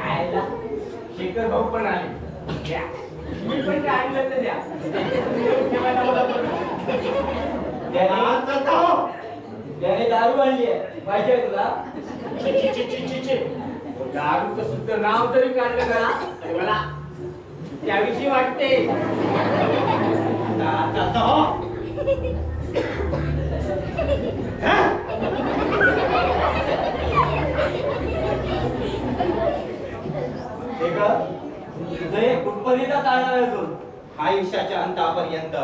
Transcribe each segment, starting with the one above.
आयला शेखर भाऊ पण आले द्या मी पण काय आणलं तर द्या ठेवायला मला पण त्याने दारू आणली आहे पाहिजे तुला दारूचं सुद्धा नाव जरी काढलं ना तरी मला त्याविषयी वाटते कुठपर्यंत चालणार अजून आयुष्याच्या अंतापर्यंत.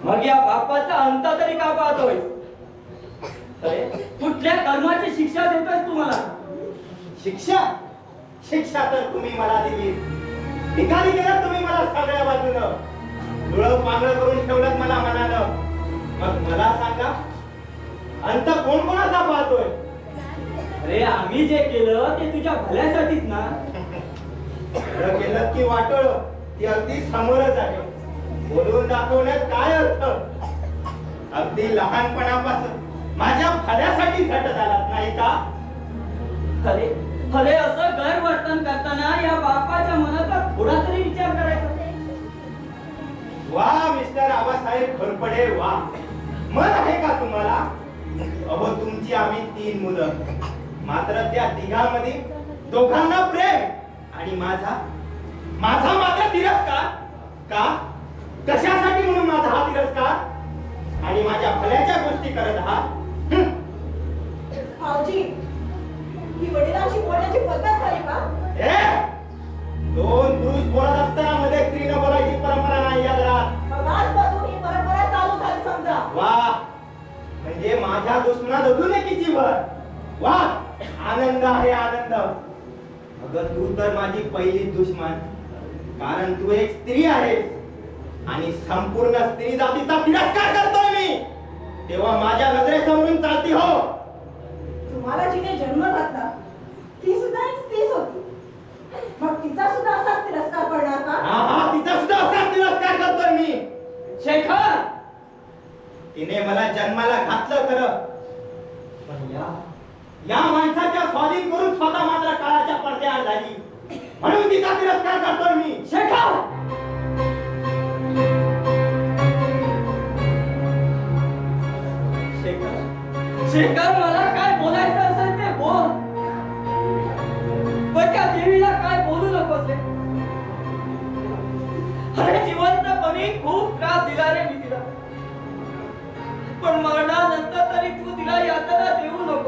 मग या बापाचा अंत तरी का पाहतोय? कुठल्या कर्माची शिक्षा देतोय तुम्हाला? शिक्षा शिक्षा तर तुम्ही मला दिली. ठिकाणी गेलात तुम्ही मला सगळ्या बाजूनं डोळं पांगळ करून ठेवलं मला मनानं. मग मला सांगा अंत कोण कोणाचा पाहतोय? अरे आम्ही जे केलं ते तुझ्या भल्यासाठीच ना. केलं की वाटोळ ती अगदी समोरच आहे. बोलून दाखवण्यात काय अर्थ? अगदी लहानपणापासून माझ्या भल्यासाठी झटत आलात नाही का? अरे अरे असं गैरवर्तन करताना या बापाच्या मनाचा थोडा तरी विचार करायचा. वा मिस्टर आबासाहेब घोरपडे वा. मन आहे का तुम्हाला? अहो तुमची आम्ही 3 मुलं. मात्र त्या तिघांमध्ये दोघांना प्रेम आणि माझा मात्र तिरस्कार का? कशासाठी म्हणून माझा हा तिरस्कार आणि माझ्या भल्याच्या गोष्टी करत आहात? भाऊजी ही वडिलांशी बोलण्याची पद्धत झाली का? दोन पुरुष बोलत असताना मध्ये स्त्रीनं बोलायची परंपरा नाही या घरात. आजपासून ही परंपरा चालू झाली समजा. वा म्हणजे माझ्या दुश्मनात अजून एकीची भर. वा आनंद आहे आनंद. अगं तू तर माझी पहिली दुश्मन. कारण तू एक स्त्री आहेस आणि संपूर्ण स्त्री जातीचा तिरस्कार करतोय मी. तेव्हा माझ्या नजरेसमोरून चालती हो. तुम्हाला जिने जन्म घातला ती सुद्धा एक स्त्रीच होती. मग तिचा सुद्धा असाच तिरस्कार करणार का? हा तिचा सुद्धा असाच तिरस्कार करतोय मी. शेखर तिने मला जन्माला घातलं खरं पण या माणसाच्या स्वाधीन करून स्वतः मात्र काळाच्या पडद्याआड झाली म्हणून तिचा तिरस्कार करतोय मी. शेखर शेखर मला काय बोलायचं असेल ते बोल. पण त्या देवीला काय बोलू नकोस. अरे जिवंतपणी खूप त्रास दिला रे मी तिला. पण मरणानंतर तरी तू तिला यातना देऊ नको.